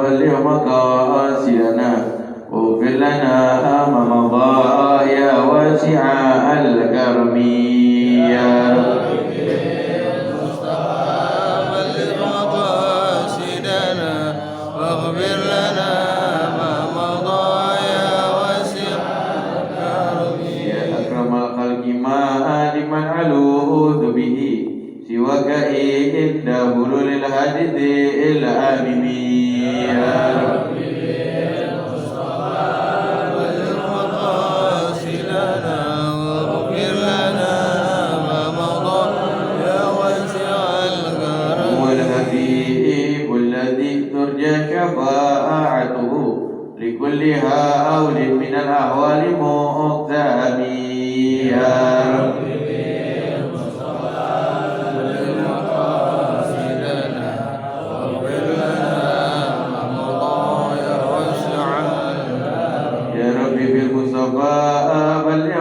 بلغ مقاصدنا واغفر لنا ما مضى يا واسع الكرم يا رب دهر للحديث العالم يا ربي المصطفى بلغ مقاصدنا واغفر لنا ما مضى يا واسع الكرم هو الحبيب الذي ترجى شفاعته لكل هول من الأهوال مقتحم يا ربي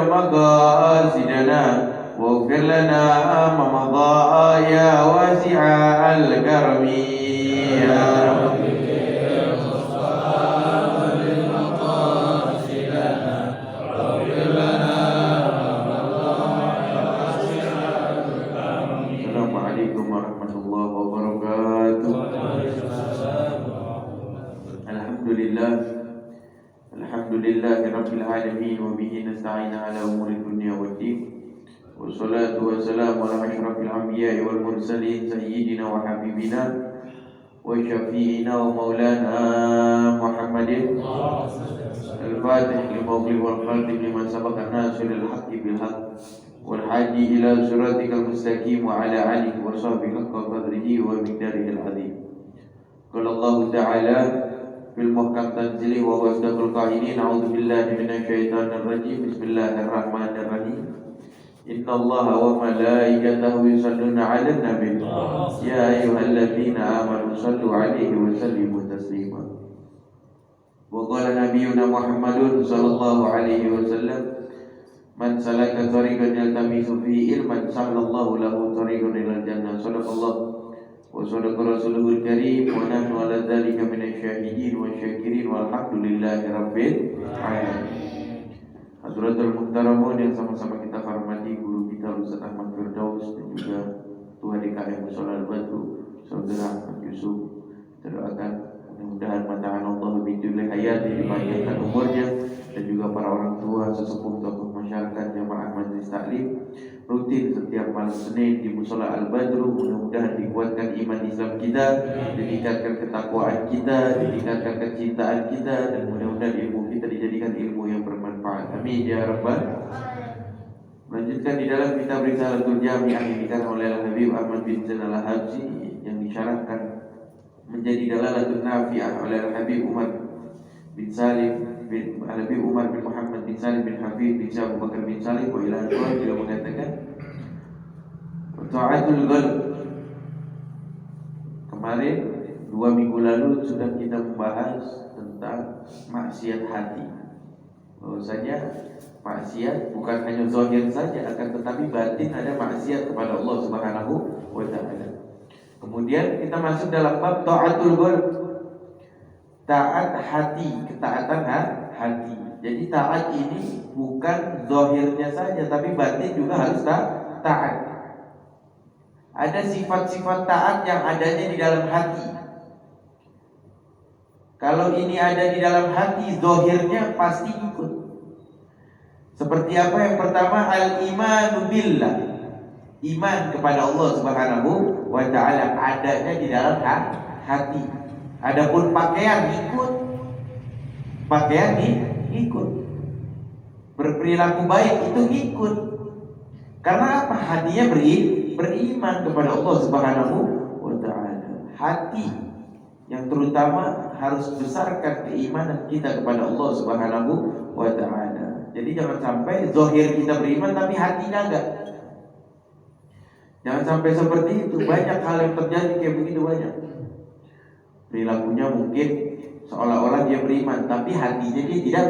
مقاصدنا واغفر لنا ما مضى يا واسع الكرم يا رب السلام عليكم ورحمة الله وبركاته. Alhamdulillah rabbil alamin wa bihi nasta'in ala umuri dunya waddin. Wassalatu wassalamu ala asyrafil anbiya'i wal mursalin sayyidina wa habibina wa syafi'ina wa maulana Muhammadin al-fatih lima ughliqa wal khatimi liman sabaqa nasiril haqqi bil haqq wal hadi ila siratikal mustaqim wa ala alihi wa sahbihi haqqa qadrihi wa miqdarihi al-azim. Qala Allah ta'ala fil muhkam tanzili wa wasdaqul qailin a'udzu billahi minasyaitonir rajim bismillahirrahmanirrahim innallaha wa malaikatahu yusholluna 'alan nabi ya ayyuhalladzina amanu shallu 'alaihi wa sallimu taslima wa qala nabiyyuna Muhammadun sallallahu alaihi wasallam man salaka tariqan yaltamisu fihi ilman sahalallahu lahu tariqan ilal jannah sadaqallahu wa sadaqa rasuluhul karim wa nahnu ala dzalika minasyahidin wa syakirin walhamdulillahi rabbil alamin. Hadratul muhtaramun yang sama-sama kita hormati guru kita Ustaz Ahmad Firdaus dan juga Tuhan DKM Mushola Al-Badru Saudara Ahmad Yusuf, doakan mudah-mudahan mata'an Allah bidulil hayati dipanjangkan umurnya dan juga para orang tua sesepuh tokoh masyarakat jamaah majelis taklim rutin setiap malam Senin di Mushola Al-Badru. Mudah-mudahan dikuatkan iman Islam kita, ditingkatkan ketakwaan kita, ditingkatkan kecintaan kita, dan mudah-mudahan ilmu kita dijadikan ilmu yang bermanfaat. Amin ya rabbal. Melanjutkan di dalam kitab Risalatul Jami'ah yang dikarang oleh Al-Habib Ahmad bin Zain Al-Habsyi yang disyarahkan menjadi Dalalatul Nafi'ah oleh Al-Habib Umar bin Salim bin Al-Habib Umar bin Muhammad bin Salim bin Hafid bin Syekh Abu Bakar bin Salim wa ila akhirih, beliau mengatakan ta'atul qalb. Kemarin 2 minggu lalu sudah kita membahas tentang maksiat hati. Bahwasanya maksiat bukan hanya zahir saja, akan tetapi batin ada maksiat kepada Allah Subhanahu wa taala. Kemudian kita masuk dalam bab ta'atul qalb. Taat hati, ketaatan hati. Jadi taat ini bukan zahirnya saja, tapi batin juga harus taat. Ada sifat-sifat taat yang adanya di dalam hati. Kalau ini ada di dalam hati, zahirnya pasti ikut. Seperti apa? Yang pertama, al-imanu billah. Iman kepada Allah Subhanahu wa ta'ala adanya di dalam hati. Adapun pakaian ikut. Pakaian ikut. Berperilaku baik itu ikut. Karena apa? Hatinya beriman kepada Allah Subhanahu wa ta'ala. Hati yang terutama harus besarkan keimanan kita kepada Allah Subhanahu wa ta'ala. Jadi jangan sampai zahir kita beriman tapi hatinya enggak. Jangan sampai seperti itu. Banyak hal yang terjadi kayak begitu banyak. Perilakunya mungkin seolah-olah dia beriman, tapi hatinya dia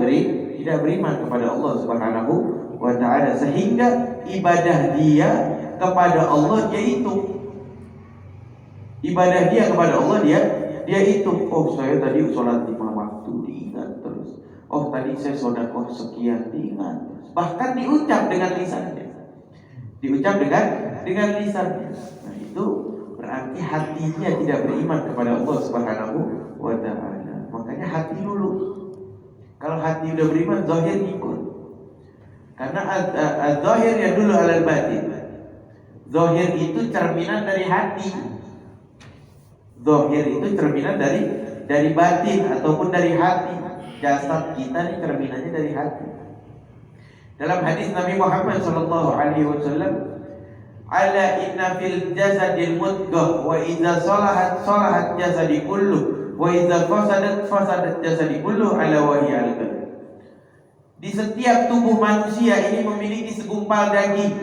tidak beriman kepada Allah Subhanahu wa ta'ala, sehingga ibadah dia kepada Allah dia hitung. Ibadah dia kepada Allah dia dia hitung, oh saya tadi sholat 5 waktu, diingat terus. Oh tadi saya sedekah sekian, diingat terus. Bahkan diucap dengan lisannya. Diucap dengan lisannya. Nah itu berarti hatinya tidak beriman kepada Allah Subhanahu wa ta'ala. Makanya hati dulu. Kalau hati udah beriman, zahir ikut. Karena zahir ya dulu alal batin. Zahir itu cerminan dari hati. Zahir itu cerminan dari batin ataupun dari hati. Jasad kita ini cerminannya dari hati. Dalam hadis Nabi Muhammad sallallahu alaihi wasallam, "Ala inna fil jasadil mudghah wa idza salahat jasadi kullu wa idza fasadat jasadi kullu ala wa hiya al-qalb." Di setiap tubuh manusia ini memiliki segumpal daging.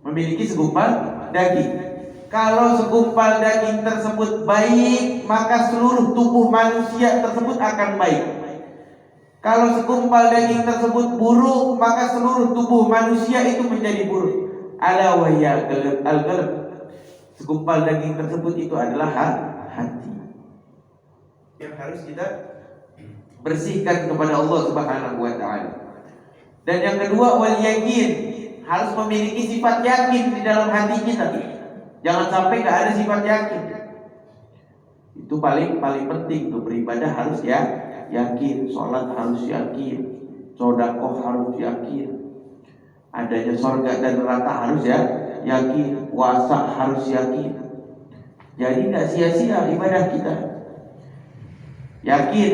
Memiliki segumpal daging. Kalau segumpal daging tersebut baik, maka seluruh tubuh manusia tersebut akan baik. Kalau segumpal daging tersebut buruk, maka seluruh tubuh manusia itu menjadi buruk. Ala wa hiya al-qalb. Segumpal daging tersebut itu adalah hati. Yang harus kita bersihkan kepada Allah Subhanahu wa ta'ala. Dan yang kedua, wal yakin, harus memiliki sifat yakin di dalam hati kita. Jangan sampai gak ada sifat yakin. Itu paling penting tuh, beribadah harus yakin, sholat harus yakin, sedekah harus yakin, adanya surga dan neraka harus yakin, puasa harus yakin. Jadi gak sia-sia ibadah kita. Yakin.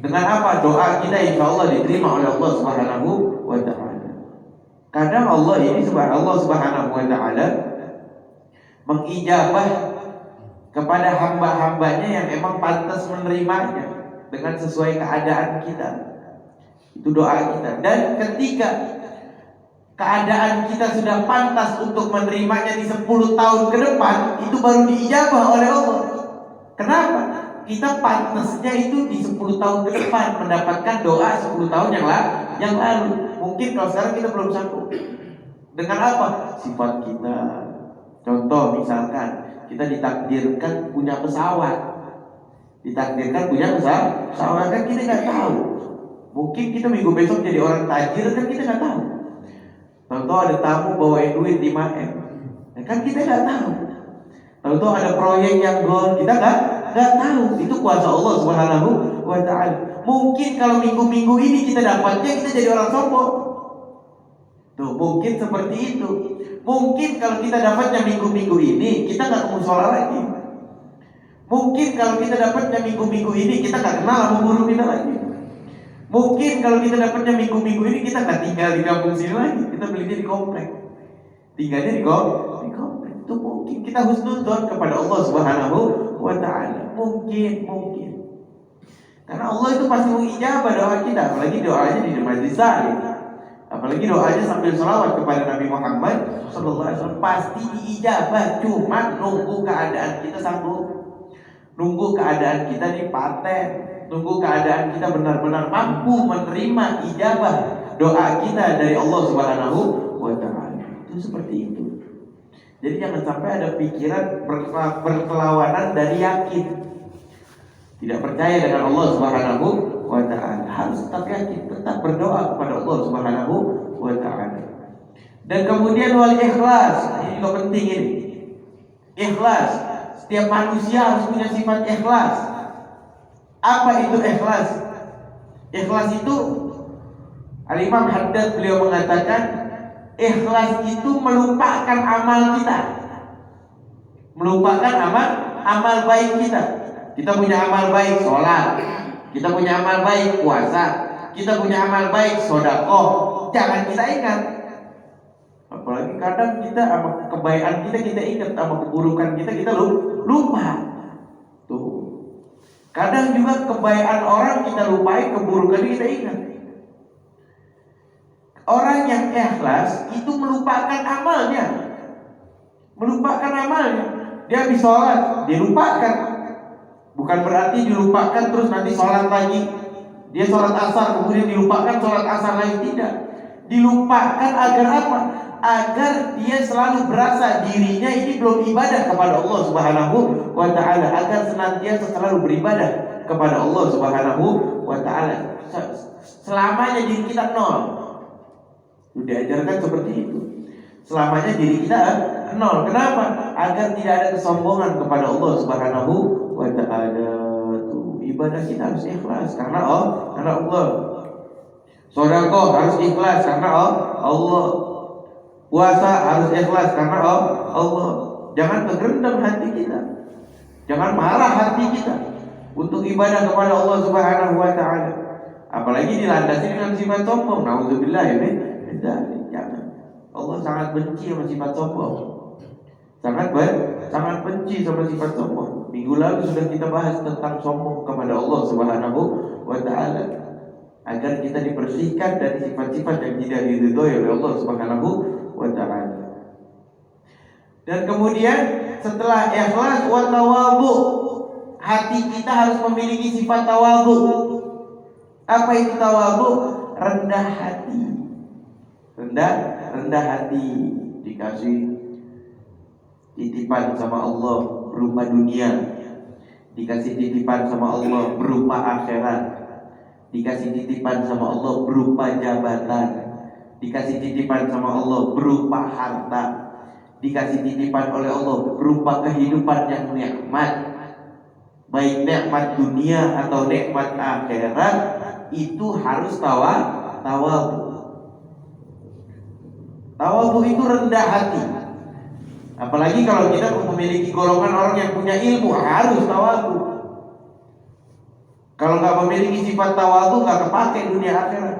Dengan apa? Doa kita insya Allah diterima oleh Allah Subhanahu wa ta'ala. Kadang Allah Subhanahu wa ta'ala mengijabah kepada hamba-hambanya yang emang pantas menerimanya dengan sesuai keadaan kita. Itu doa kita. Dan ketika keadaan kita sudah pantas untuk menerimanya di 10 tahun ke depan, itu baru diijabah oleh Allah. Kenapa? Kita pantasnya itu di 10 tahun ke depan mendapatkan doa 10 tahun yang lalu. Mungkin kalau sekarang kita belum sanggup. Dengan apa? Sifat kita. Contoh misalkan kita ditakdirkan punya pesawat. Ditakdirkan punya pesawat kan kita nggak tahu. Mungkin kita minggu besok jadi orang tajir kan kita nggak tahu. Contoh ada tamu bawain duit 5M, kan kita nggak tahu. Contoh ada proyek yang goal, kita nggak tahu. Itu kuasa Allah Subhanahu wa ta'ala. Mungkin kalau minggu-minggu ini kita dapatnya, kita jadi orang sombong. Tuh, mungkin seperti itu. Mungkin kalau kita dapatnya minggu-minggu ini, kita nggak musola lagi. Mungkin kalau kita dapatnya minggu-minggu ini, kita nggak kenal sama guru kita lagi. Mungkin kalau kita dapatnya minggu-minggu ini, kita nggak tinggal di kampung sini lagi. Kita belinya di komplek. Tinggalnya di komplek. Itu mungkin kita husnudzon kepada Allah Subhanahu wa ta'ala. Mungkin. Karena Allah itu pasti mengijabah doa kita. Apalagi doanya di majlis taklim. Apalagi doanya sambil sholawat kepada Nabi Muhammad sallallahu alaihi wasallam, pasti diijabah. Cuma nunggu keadaan kita sanggup, nunggu keadaan kita nih paten, nunggu keadaan kita benar-benar mampu menerima ijabah doa kita dari Allah Subhanahu wa ta'ala. Itu seperti itu. Jadi jangan sampai ada pikiran berkelawanan dari yakin. Tidak percaya dengan Allah Subhanahu wa ta'ala. Harus tetap yakin, tetap berdoa kepada Allah Subhanahu wa ta'ala. Dan kemudian wal ikhlas. Ini juga penting ini. Ikhlas. Setiap manusia harus punya sifat ikhlas. Apa itu ikhlas? Ikhlas itu Al-Imam Haddad beliau mengatakan, ikhlas itu melupakan amal kita, melupakan amal baik kita. Kita punya amal baik sholat, kita punya amal baik puasa, kita punya amal baik sedekah. Jangan kita ingat. Apalagi kadang kita sama kebaikan kita ingat, sama keburukan kita lupa. Tuh. Kadang juga kebaikan orang kita lupain, keburukan kita ingat. Orang yang ikhlas itu melupakan amalnya. Dia habis sholat, dilupakan. Bukan berarti dilupakan terus nanti sholat lagi. Dia sholat asar kemudian dilupakan sholat asar lagi, tidak. Dilupakan agar apa? Agar dia selalu berasa dirinya ini belum ibadah kepada Allah Subhanahu wa ta'ala, agar senantiasa selalu beribadah kepada Allah Subhanahu wa ta'ala. Selamanya diri kita nol. Sudah diajarkan seperti itu. Selamanya diri kita nol. Kenapa? Agar tidak ada kesombongan kepada Allah Subhanahu wa ta'ala. Ibadah kita harus ikhlas karena Allah. Sedekah harus ikhlas karena Allah. Puasa harus ikhlas karena Allah. Jangan tergerendam hati kita. Jangan marah hati kita untuk ibadah kepada Allah Subhanahu wa ta'ala. Apalagi dilandasi dengan sifat sombong. Nauzubillah ya. Jangan. Allah sangat benci sama sifat sombong. Sangat benci sama sifat sombong. Minggu lalu sudah kita bahas tentang sombong kepada Allah Subhanahu wa ta'ala, agar kita dibersihkan dari sifat-sifat yang tidak diridhoi oleh Allah Subhanahu wa ta'ala. Dan kemudian setelah ikhlas wa tawadhu, hati kita harus memiliki sifat tawadhu. Apa itu tawadhu? Rendah hati. Rendah hati. Dikasih titipan sama Allah berupa dunia, dikasih titipan sama Allah berupa akhirat, dikasih titipan sama Allah berupa jabatan, dikasih titipan sama Allah berupa harta, dikasih titipan oleh Allah berupa kehidupan yang nikmat, baik nikmat dunia atau nikmat akhirat, itu harus tawadhu. Tawadhu itu rendah hati. Apalagi kalau kita memiliki golongan orang yang punya ilmu, harus tawadhu. Kalau nggak memiliki sifat tawadhu, nggak kepake dunia akhirat,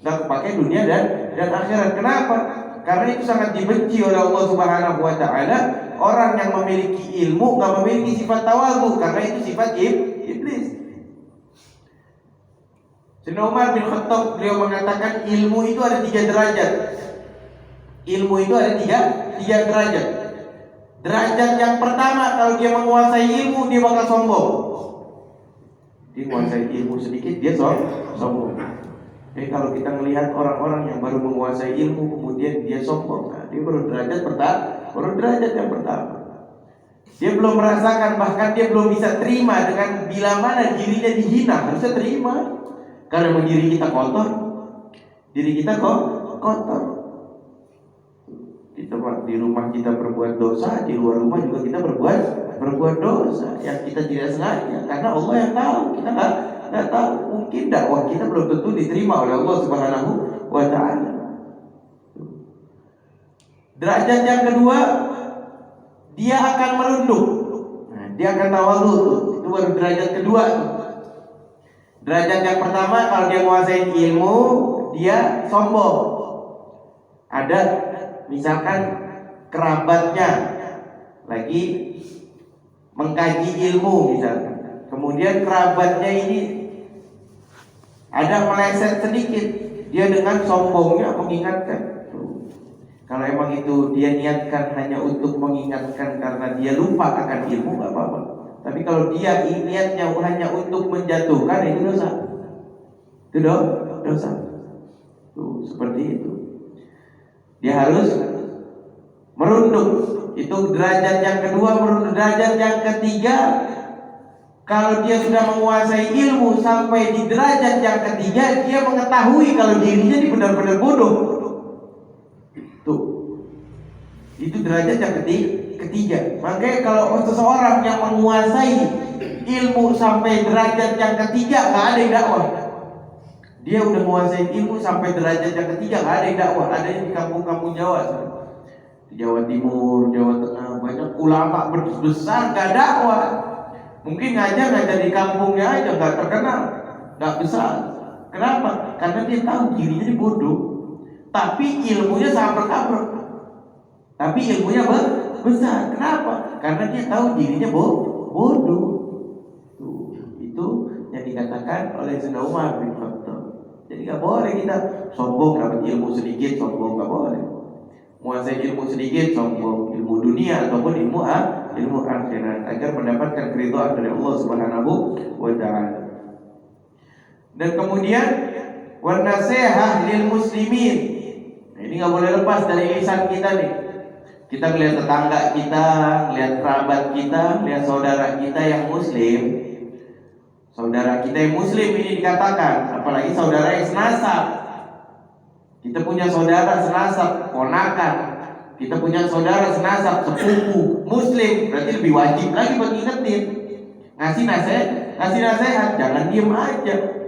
nggak kepake dunia dan akhirat. Kenapa? Karena itu sangat dibenci oleh Allah Subhanahu wa ta'ala. Orang yang memiliki ilmu nggak memiliki sifat tawadhu, karena itu sifat iblis. Sayyidina Umar bin Khattab, beliau mengatakan ilmu itu ada 3 derajat. Ilmu itu ada tiga derajat. Derajat yang pertama, kalau dia menguasai ilmu, dia bakal sombong. Dia menguasai ilmu sedikit, dia sombong. Jadi kalau kita melihat orang-orang yang baru menguasai ilmu kemudian dia sombong, nah, dia baru derajat yang pertama. Dia belum merasakan, bahkan dia belum bisa terima dengan bila mana dirinya dihina. Harusnya terima, karena memang diri kita kotor. Diri kita kotor. Di rumah kita berbuat dosa, di luar rumah juga kita berbuat dosa yang kita tidak sengaja, karena Allah yang tahu, kita nggak tahu. Mungkin dakwah kita belum tentu diterima oleh Allah Subhanahu wa ta'ala. Derajat yang kedua, dia akan merunduk. Nah, dia akan tawadhu. Itu baru derajat kedua. Derajat yang pertama, kalau dia menguasai ilmu, dia sombong. Ada misalkan kerabatnya lagi mengkaji ilmu misalkan, kemudian kerabatnya ini ada meleset sedikit, dia dengan sombongnya mengingatkan. Kalau emang itu dia niatkan hanya untuk mengingatkan karena dia lupa akan ilmu, gak apa-apa. Tapi kalau dia niatnya hanya untuk menjatuhkan, itu dosa. Itu dosa. Tuh, seperti itu. Dia harus merunduk. Itu derajat yang kedua, merunduk. Derajat yang ketiga, kalau dia sudah menguasai ilmu sampai di derajat yang ketiga, dia mengetahui kalau dirinya ini benar-benar bodoh. Tuh, itu derajat yang ketiga. Makanya kalau seseorang yang menguasai ilmu sampai derajat yang ketiga, nggak ada yang dakwah. Dia udah menguasai ilmu sampai derajat yang ketiga, nggak ada yang dakwah. Ada yang di kampung-kampung Jawa, di Jawa Timur, Jawa Tengah, banyak ulama besar nggak dakwah. Mungkin ngajar di kampungnya aja, nggak terkenal, nggak besar. Kenapa? Karena dia tahu dirinya ini bodoh, tapi ilmunya sangat berkabar. Tapi ilmunya besar. Kenapa? Karena dia tahu dirinya bodoh. Itu yang dikatakan oleh Sayyidina Umar bin Khattab. Jadi nggak boleh kita sombong dapat ilmu sedikit, sombong nggak boleh. Menguasai ilmu sedikit, sombong, ilmu dunia ataupun ilmu akhirat, agar mendapatkan keridhaan dari Allah Subhanahu wa ta'ala. Dan kemudian wan nasihah lil muslimin, Nah, ini nggak boleh lepas dari lisan kita nih. Kita melihat tetangga kita, melihat kerabat kita, melihat saudara kita yang muslim. Saudara kita yang muslim ini dikatakan, apalagi saudara yang senasab. Kita punya saudara senasab, ponakan. Kita punya saudara senasab, sepupu, muslim. Berarti lebih wajib lagi buat ngingetin. Ngasih nasihat, jangan diem aja.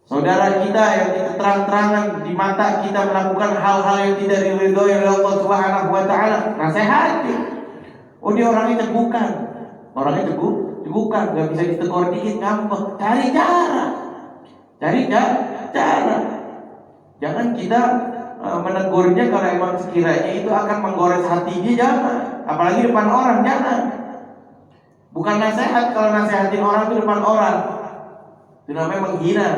Saudara kita yang terang-terangan di mata kita melakukan hal-hal yang tidak diridhoi oleh Allah Subhanahu wa taala, nasihati. Oh, dia orangnya cegukan. Orangnya cegukan, enggak bisa ditegur dikit ngambek. Cari cara. Jangan kita menegurnya kalau emang sekiranya itu akan menggores hatinya, jangan. Apalagi depan orang, jangan. Bukan nasihat kalau nasihatin orang itu depan orang. Itu namanya menghina.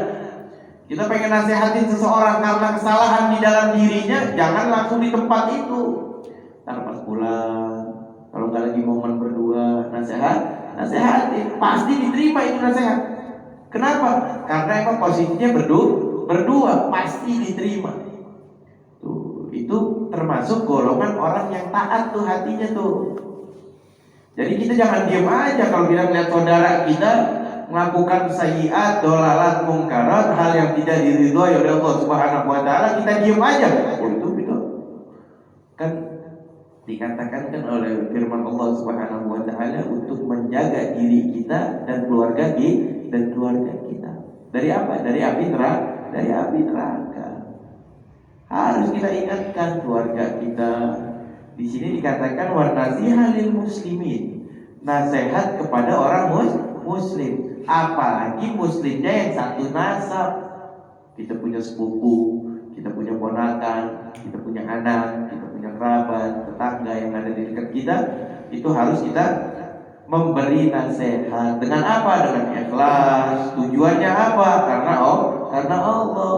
Kita pengen nasihatin seseorang karena kesalahan di dalam dirinya, jangan langsung di tempat itu. Ntar pas pulang, kalau nggak lagi momen berdua, nasihatin, pasti diterima itu nasihat. Kenapa? Karena emang posisinya berdua, pasti diterima. Tuh, itu termasuk golongan orang yang taat tuh hatinya tuh. Jadi kita jangan diam aja kalau kita melihat saudara kita melakukan sayyiat, dolalat, mungkarat, hal yang tidak diridhoi oleh Allah Subhanahu wa taala, kita diam aja. Oh, itu kan dikatakan kan oleh firman Allah Subhanahu wa taala untuk menjaga diri kita dan keluarga kita. Dari apa? Dari api neraka. Harus kita ingatkan keluarga kita. Di sini dikatakan wa nasiha lil muslimin. Nasihat kepada orang muslim, apalagi muslimnya yang satu nasab. Kita punya sepupu, kita punya ponakan, kita punya anak, kita punya kerabat, tetangga yang ada di dekat kita, itu harus kita memberi nasihat. Dengan apa? Dengan ikhlas. Tujuannya apa? Karena Allah.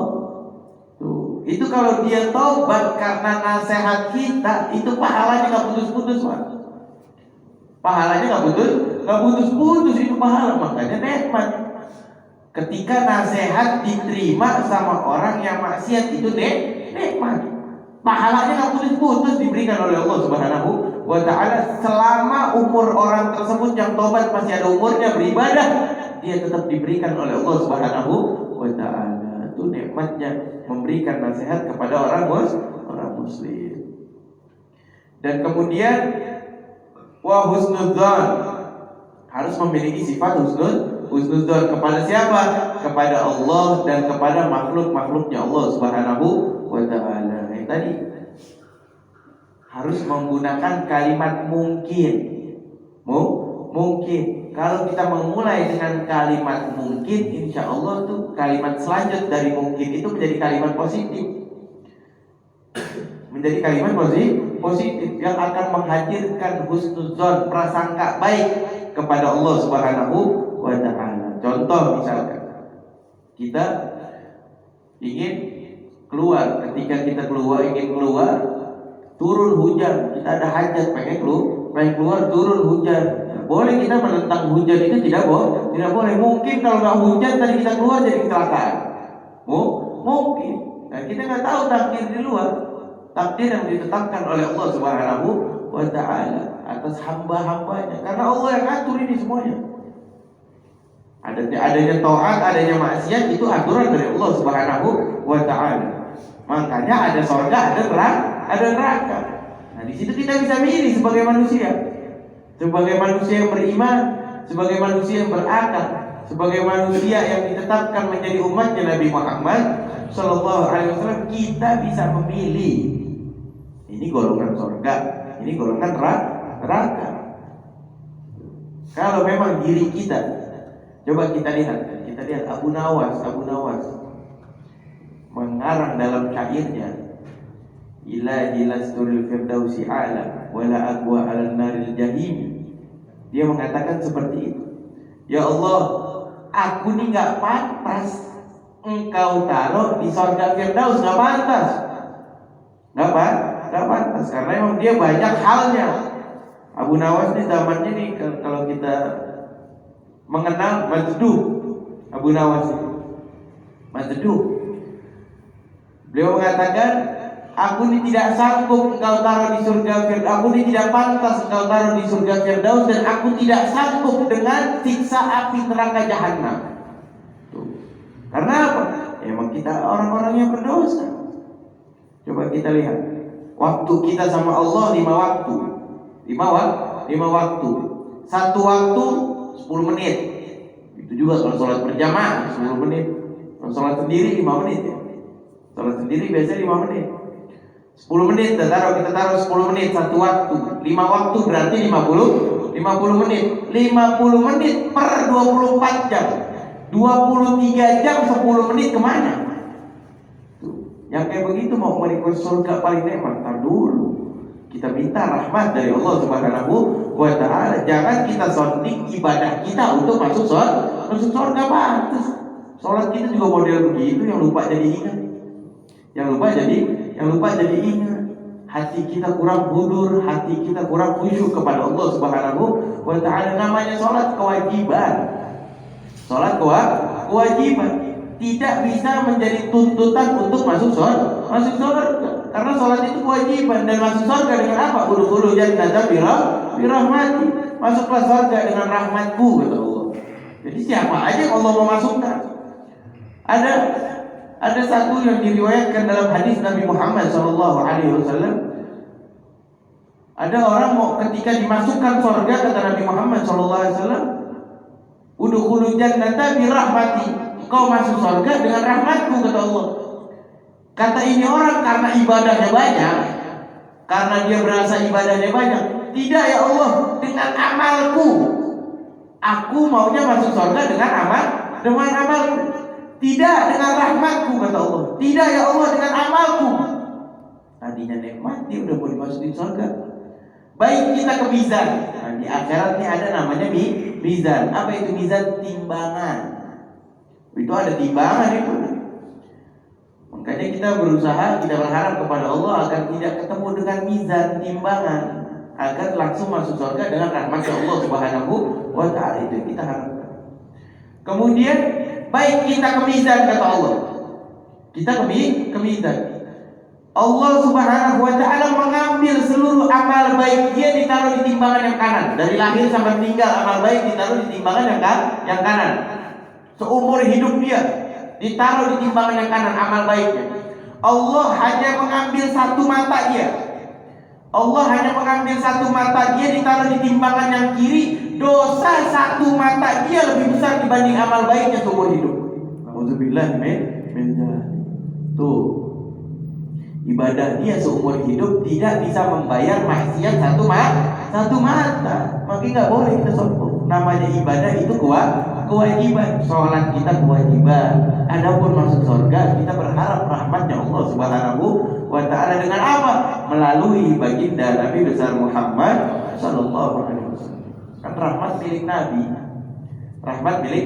Tuh, itu kalau dia taubat karena nasihat kita, itu pahalanya nggak putus-putus, Pak. Pahalanya nggak putus-putus itu pahala, makanya nikmat. Ketika nasihat diterima sama orang yang maksiat, itu nikmat. Pahalanya nggak putus-putus diberikan oleh Allah Subhanahu wa taala selama umur orang tersebut yang taubat masih ada umurnya beribadah, dia tetap diberikan oleh Allah Subhanahu wa taala. Itu nikmatnya memberikan nasihat kepada orang muslim. Dan kemudian wa husnudzan, harus memiliki sifat husnudzan kepada siapa? Kepada Allah dan kepada makhluk-makhluknya Allah Subhanahu wa taala. Yang tadi harus menggunakan kalimat mungkin. Mungkin. Kalau kita memulai dengan kalimat mungkin, insya Allah tuh kalimat selanjut dari mungkin itu menjadi kalimat positif. Menjadi kalimat positif yang akan menghadirkan husnudzon, prasangka baik kepada Allah Subhanahu wa taala. Contoh misalkan kita ingin keluar, ketika kita ingin keluar turun hujan, kita ada hajat pengen keluar turun hujan. Boleh kita menentang hujan itu? Tidak boleh. Mungkin kalau nggak hujan tadi kita keluar jadi kecelakaan. Mungkin. Nah, kita nggak tahu takdir di luar. Takdir yang ditetapkan oleh Allah Subhanahu wa taala atas hamba-hambanya. Karena Allah yang atur ini semuanya. Adanya taat, adanya maksiat itu aturan dari Allah Subhanahu wa taala. Makanya ada surga, ada neraka. Nah, di situ kita bisa milih sebagai manusia. Sebagai manusia yang beriman, sebagai manusia yang berakal, sebagai manusia yang ditetapkan menjadi umatnya Nabi Muhammad Sallallahu Alaihi Wasallam, kita bisa memilih. Ini golongan surga, ini golongan neraka. Kalau memang diri kita, coba kita lihat Abu Nawas mengarang dalam syairnya, Ilahi lasturil firdausi a'la wala aqwa 'alan naril jahim. Dia mengatakan seperti itu. Ya Allah, aku ini enggak pantas engkau taruh di surga firdaus, enggak pantas. Enggak pantas karena memang dia banyak halnya. Abu Nawas di zamannya nih, kalau kita mengenal Majduh, Abu Nawas itu Majduh. Beliau mengatakan Aku ini tidak sanggup engkau taruh di surga Firdaus. Aku ini tidak pantas engkau taruh di surga Firdaus, dan aku tidak sanggup dengan siksa api neraka jahanam. Karena apa? Emang kita orang-orang yang berdosa. Coba kita lihat. Waktu kita sama Allah 5 waktu. 5 waktu. 1 waktu 10 menit. Itu juga kalau sholat berjamaah 10 menit. Kalau sholat sendiri 5 menit ya. Sholat sendiri biasanya 5 menit. 10 menit kita taruh 10 menit 1 waktu. 5 waktu berarti 50 menit. 50 menit per 24 jam. 23 jam 10 menit kemana? Tuh. Yang kayak begitu mau menikmati surga paling nikmat, tar dulu. Kita minta rahmat dari Allah Subhanahu wa ta'ala. Jangan kita sounding ibadah kita untuk masuk surga pantas. Sholat kita juga model begitu, yang lupa jadi ingat. Yang lupa jadi ingat. Hati kita kurang hudur, hati kita kurang khusyuk kepada Allah Subhanahu wa ta'ala. Namanya sholat kewajiban. Sholat kewajiban tidak bisa menjadi tuntutan untuk masuk surga. Karena sholat itu kewajiban, dan masuk surga dengan apa? Udkhulul jannata birahmati. Masuklah surga dengan rahmatku, kata Allah. Jadi siapa aja yang Allah mau masukkan. Ada satu yang diriwayatkan dalam hadis Nabi Muhammad SAW. Ada orang mau ketika dimasukkan surga, kata Nabi Muhammad SAW, udkhulul jannata birahmati. Kau masuk surga dengan rahmatku, kata Allah. Kata ini orang karena ibadahnya banyak, karena dia merasa ibadahnya banyak. Tidak ya Allah, dengan amalku. Aku maunya masuk surga dengan amalku. Tidak dengan rahmatku, kata Allah. Tidak ya Allah, dengan amalku. Tadinya nikmat, dia udah mau dimasukin surga. Baik kita ke mizan. Nah, di akhirat ini ada namanya mizan. Apa itu mizan? Timbangan. Itu ada timbangan itu. Makanya kita berusaha, kita berharap kepada Allah agar tidak ketemu dengan mizan, timbangan, agar langsung masuk surga dengan rahmat Allah Subhanahu wa ta'ala. Itu kita harapkan. Kemudian baik kita ke mizan, kata Allah. Kita ke mizan. Allah Subhanahu wa ta'ala mengambil seluruh amal baik dia ditaruh di timbangan yang kanan. Dari lahir sampai meninggal amal baik ditaruh di timbangan yang kanan. Seumur hidup dia ditaruh di timbangan yang kanan amal baiknya. Allah hanya mengambil satu mata dia. Allah hanya mengambil satu mata dia ditaruh di timbangan yang kiri. Dosa satu mata dia lebih besar dibanding amal baiknya seumur hidup. Alhamdulillah, tuh. Ibadah dia seumur hidup tidak bisa membayar maksiat satu mata. Makanya nggak boleh kita sombong. Namanya ibadah itu kewajiban. Sholat kita kewajiban. Adapun masuk surga kita berharap rahmatnya Allah Subhanahu wa ta'ala dengan apa? Melalui baginda Nabi besar Muhammad sallallahu alaihi wasallam. Kan rahmat milik Nabi. Rahmat milik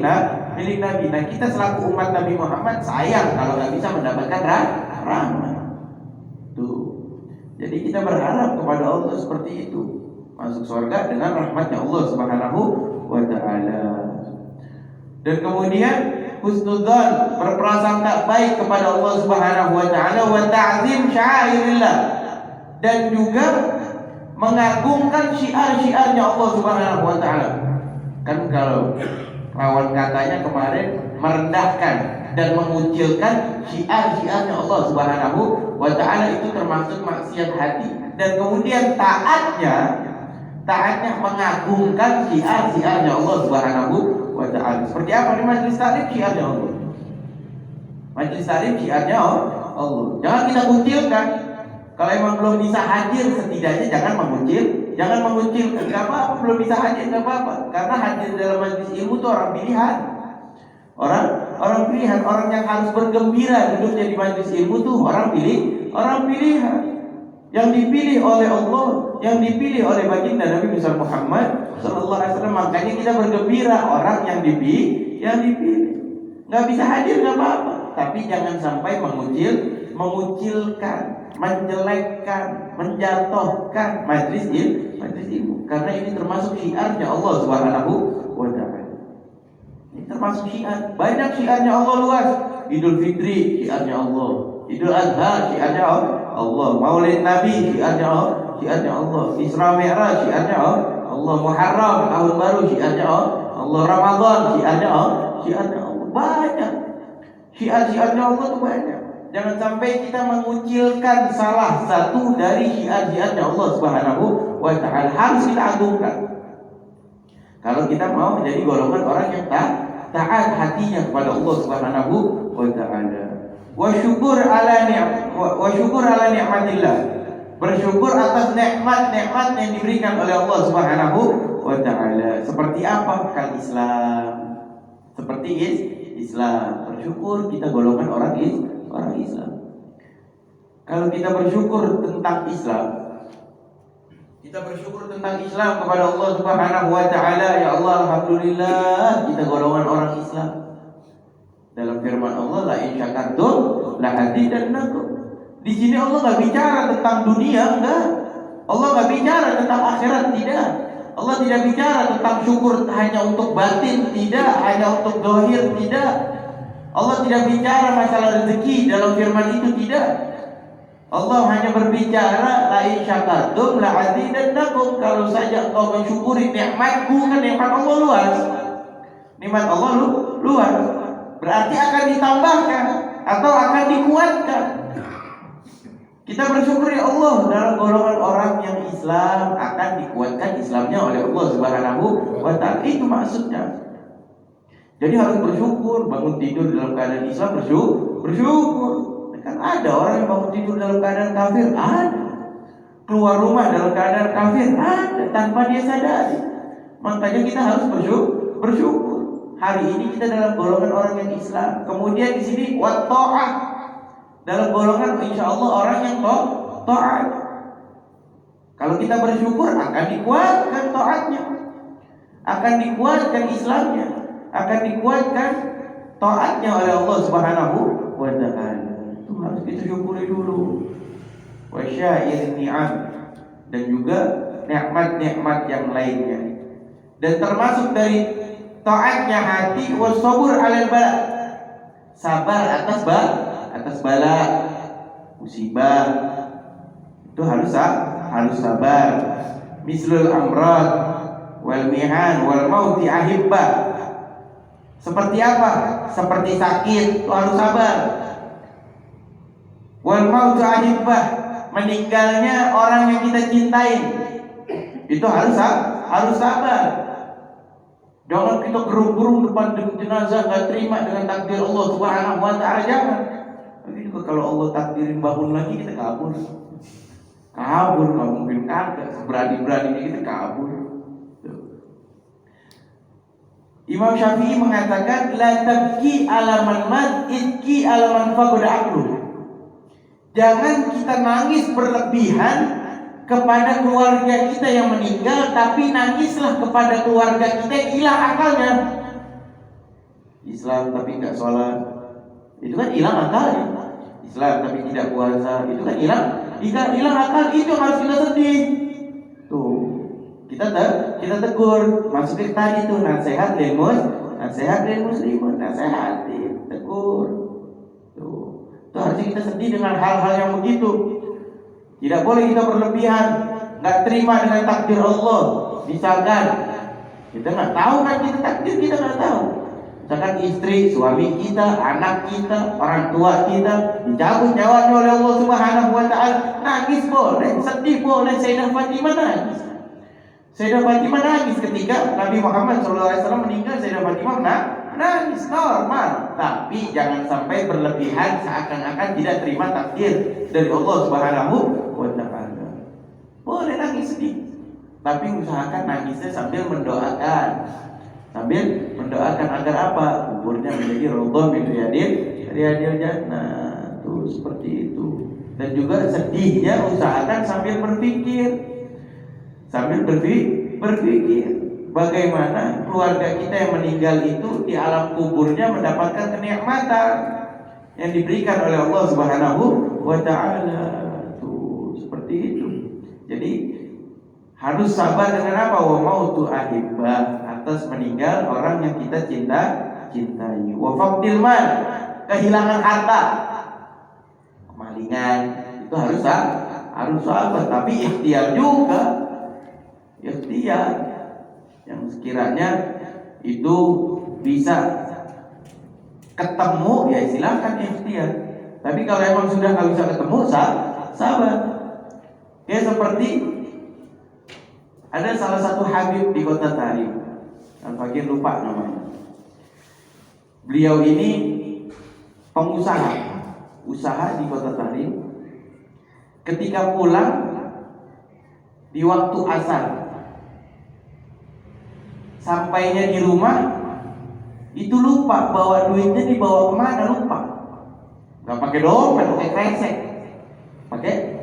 Nabi. Nah, kita selaku umat Nabi Muhammad sayang kalau nggak bisa mendapatkan rahmat. Jadi kita berharap kepada Allah seperti itu, masuk surga dengan rahmatnya Allah Subhanahu wa ta'ala. Dan kemudian husnudzan, berprasangka baik kepada Allah Subhanahu wa ta'ala, wa ta'zim syairillah, dan juga mengagungkan syiar-syiarnya Allah Subhanahu wa ta'ala. Kan kalau lawan katanya kemarin merendahkan dan mengucilkan syiar-syiarnya Allah Subhanahu wa ta'ala, itu termasuk maksiat hati. Dan kemudian taatnya mengagungkan syiar-syiarnya Allah Subhanahu wa ta'ala. Seperti apa di majlis taklim? Syiarnya Allah. Majlis taklim syiarnya Allah. Jangan kita kucilkan. Kalau emang belum bisa hadir, setidaknya jangan mengucilkan. Gak apa-apa, belum bisa hadir gak apa-apa. Karena hadir dalam majlis ilmu itu orang pilihan. Orang pilihan, orang yang harus bergembira duduknya di majlis ilmu tuh orang pilihan. Yang dipilih oleh Allah, yang dipilih oleh baginda Nabi besar Muhammad sallallahu alaihi wasallam. Makanya kita bergembira orang yang dipilih. Nggak bisa hadir nggak apa-apa, tapi jangan sampai mengucilkan, menjelekkan, menjatuhkan majlis ilmu. Karena ini termasuk syiarnya Allah Subhanahu wa ta'ala. Ini termasuk syiar. Banyak syiarnya Allah luas. Idul Fitri syiarnya Allah, Idul Adha syiarnya Allah. Maulid Nabi syiarnya Allah. Isra Mi'raj syiarnya Allah. Muharram tahun baru syiarnya Allah. Ramadan syiarnya Allah. Banyak. Syiar-syiarnya Allah itu banyak. Jangan sampai kita mengucilkan salah satu dari syiar-syiarnya Allah Subhanahu wa ta'ala. Harus kita agungkan. Kalau kita mau menjadi golongan orang yang taat hatinya kepada Allah Subhanahu wa ta'ala. Wa syukur ala ni'matillah. Bersyukur atas nikmat-nikmat yang diberikan oleh Allah Subhanahu wa ta'ala. Seperti apa? Kal Islam. Seperti Islam. Bersyukur kita golongan orang Islam. Kalau kita bersyukur tentang Islam, kita bersyukur tentang Islam kepada Allah Subhanahu wa ta'ala. Ya Allah, alhamdulillah kita golongan orang Islam. Dalam firman Allah, la in syakartum la azidannakum. Di sini Allah enggak bicara tentang dunia, enggak. Allah enggak bicara tentang akhirat, tidak. Allah tidak bicara tentang syukur hanya untuk batin, tidak, hanya untuk zahir, tidak. Allah tidak bicara masalah rezeki dalam firman itu, tidak. Allah hanya berbicara la in syakartum la azidannakum. Kalau saja engkau mensyukuri nikmatku, kan nikmat Allah luas. Nikmat Allah luas. Berarti akan ditambahkan atau akan dikuatkan. Kita bersyukur ya Allah, dalam golongan orang yang Islam akan dikuatkan Islamnya oleh Allah Subhanahu wa ta'ala. Itu maksudnya. Jadi harus bersyukur. Bangun tidur dalam keadaan Islam, bersyukur. Kan ada orang yang bangun tidur dalam keadaan kafir, ada. Keluar rumah dalam keadaan kafir, ada, tanpa dia sadari. Makanya kita harus bersyukur. Hari ini kita dalam golongan orang yang Islam. Kemudian di sini wat ta'ah, dalam golongan insyaallah orang yang taat. Kalau kita bersyukur akan dikuatkan taatnya, akan dikuatkan Islamnya, akan dikuatkan taatnya oleh Allah Subhanahu wa ta'ala. Itu harus kita syukuri dulu. Wa syair ni'am, dan juga nikmat-nikmat yang lainnya. Dan termasuk dari taatnya hati wasabur 'alal bala, sabar atas bala, musibah. Itu harus sabar. Mislul amrad wal mihan wal mauti ahibba. Seperti apa? Seperti sakit, itu harus sabar. Wal mautu ahibba, meninggalnya orang yang kita cintai, itu harus sabar. Jangan kita gerung-gerung depan jenazah, gak terima dengan takdir Allah Subhanahu wa ta'ala, jangan. Tapi juga kalau Allah takdirin bangun lagi, kita kabur, gak mungkin kagak. Seberani-beraninya kita kabur. Imam Syafi'i mengatakan, la tabki ala man mat, itki ala man faqada aqlu. Jangan kita nangis berlebihan kepada keluarga kita yang meninggal, tapi nangislah kepada keluarga kita yang hilang akalnya. Islam tapi enggak sholat, itu kan hilang akalnya. Islam tapi tidak puasa, itu kan hilang akal. Itu harus kita sedih. Tuh, kita tegur. Maksudnya tadi tuh nasihat lil muslimun, nasihatin, tegur. Tuh, itu harus kita sedih dengan hal-hal yang begitu. Tidak boleh kita berlebihan, nggak terima dengan takdir Allah. Misalkan kita nggak tahu kan, kita takdir kita nggak tahu. Misalkan istri, suami kita, anak kita, orang tua kita dicabut nyawanya oleh Allah Subhanahu wa ta'ala, nangis boleh, sedih boleh. Sayyidah Fatimah nangis. Sayyidah Fatimah nangis ketika Nabi Muhammad SAW meninggal. Sayyidah Fatimah nangis, normal. Tapi jangan sampai berlebihan seakan-akan tidak terima takdir dari Allah Subhanahu wa ta'ala. Boleh nangis sedih, tapi usahakan nangisnya sambil mendoakan. Agar apa? Kuburnya menjadi raudhah min riyadil jannah. Tuh, seperti itu. Dan juga sedihnya usahakan sambil berpikir. Bagaimana keluarga kita yang meninggal itu di alam kuburnya mendapatkan kenikmatan yang diberikan oleh Allah Subhanahu wa ta'ala. Tuh, seperti itu. Jadi harus sabar dengan apa? Wa mautu ahibbah, atas meninggal orang yang kita cintai. Wa faqdil mal, kehilangan harta, kemalingan, itu Itu harus sabar, tapi ikhtiar juga. Ikhtiar yang sekiranya itu bisa ketemu, ya silakan ikhtiar. Tapi kalau emang sudah nggak bisa ketemu, sabar. Kayak seperti ada salah satu habib di kota Tarim, Al-Fakir lupa namanya. Beliau ini pengusaha, usaha di kota Tarim. Ketika pulang di waktu asar, sampainya di rumah itu lupa bawa duitnya, dibawa kemana lupa. Nggak pakai dompet, pakai kresek,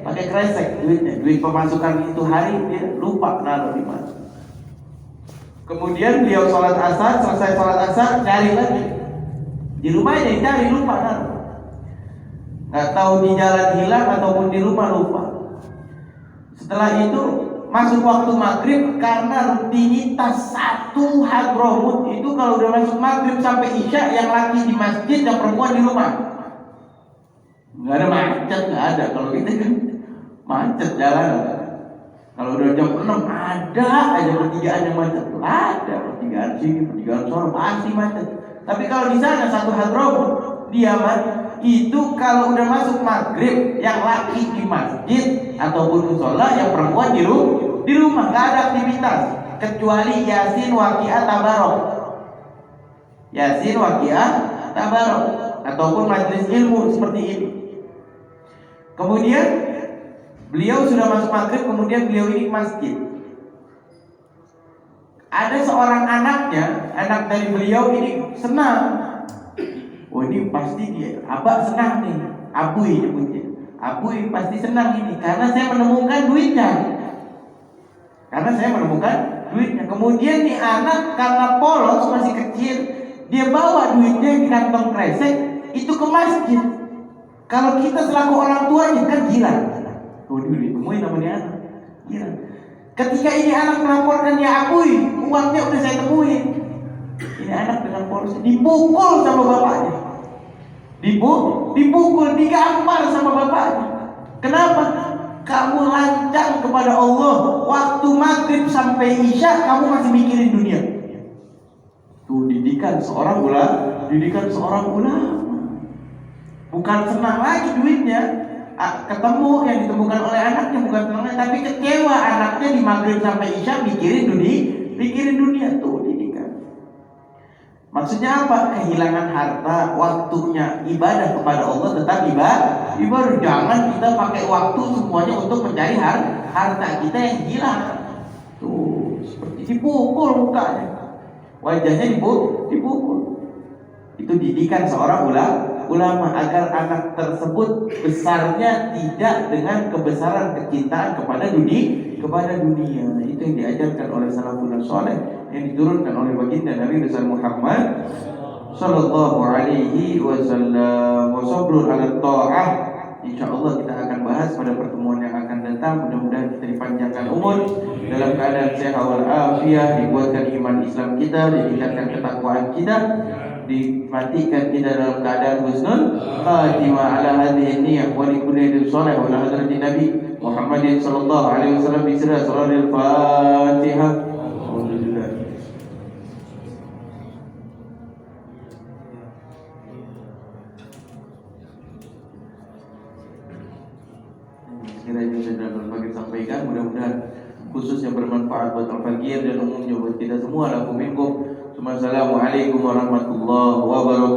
pakai kresek duitnya, duit pemasukan itu hari dia lupa naruh di mana. Kemudian beliau sholat asar, selesai sholat asar cari lagi di rumahnya, dicari lupa naruh. Nggak tahu di jalan hilang ataupun di rumah lupa. Setelah itu masuk waktu maghrib, karena rutinitas satu Hadramut itu kalau udah masuk maghrib sampai isya, yang laki di masjid, yang perempuan di rumah. Nggak ada macet, nggak ada. Kalau gitu kan macet jalan. Kalau udah jam 6 ada aja pertigaan yang macet. Ada pertigaan sini, pertigaan sana pasti macet. Tapi kalau di sana satu Hadramut diaman itu, kalau udah masuk maghrib, yang laki di masjid ataupun musola, yang perempuan di rumah, nggak ada aktivitas kecuali Yasin, Waqiah, Tabarok. Yasin, Waqiah, Tabarok ataupun majelis ilmu seperti ini. Kemudian beliau sudah masuk maghrib, kemudian beliau ini ke masjid. Ada seorang anaknya, anak dari beliau ini senang. Oh ini pasti dia, abah senang nih, Abuy nyebutnya. Abuy pasti senang ini karena saya menemukan duitnya. Kemudian nih anak karena polos, masih kecil, dia bawa duitnya di kantong kresek itu ke masjid. Kalau kita selaku orang tuanya kan gila. Oh ditemuin sama dia anak, gila. Ketika ini anak melaporkan, ya Abuy, uangnya udah saya temuin. Ini anak dengan polos dipukul sama bapaknya. Dipukul, digampar sama bapaknya. Kenapa? Kamu lancang kepada Allah, waktu maghrib sampai isya kamu masih mikirin dunia. Tuh didikan seorang ulama. Bukan senang lagi duitnya, ketemu yang ditemukan oleh anaknya, bukan senang lagi, tapi kecewa anaknya di maghrib sampai isya mikirin dunia. Tuh didikan. Maksudnya apa? Kehilangan harta, waktunya ibadah kepada Allah tetap ibadah. Jangan kita pakai waktu semuanya untuk mencari harta kita yang hilang. Tuh, seperti dipukul mukanya, wajahnya dipukul. Itu didikan seorang ulama agar anak tersebut besarnya tidak dengan kebesaran kecintaan kepada dunia. Itu yang diajarkan oleh salafun saleh, yang diturunkan oleh baginda Nabi besar Muhammad sallallahu alaihi wasallam. Wa sabrun ala ta'ah. Insyaallah kita akan bahas pada pertemuan yang akan datang. Mudah-mudahan kita dipanjangkan umur dalam keadaan sehat wal afiah, dikuatkan iman Islam kita, ditingkatkan ketakwaan kita, dimatikan kita dalam keadaan husnul khatimah. Ala hadhihi niyyah wa likulli shalih wa ala hadratin Nabi Muhammadin sallallahu alaihi wasallam bi sirri al Fatihah. Alhamdulillah. Sekiranya saya dapat berbagi sampaikan, mudah-mudahan khusus yang bermanfaat buat Al-Fakir dan umumnya buat kita semua. Assalamualaikum warahmatullahi wabarakatuh.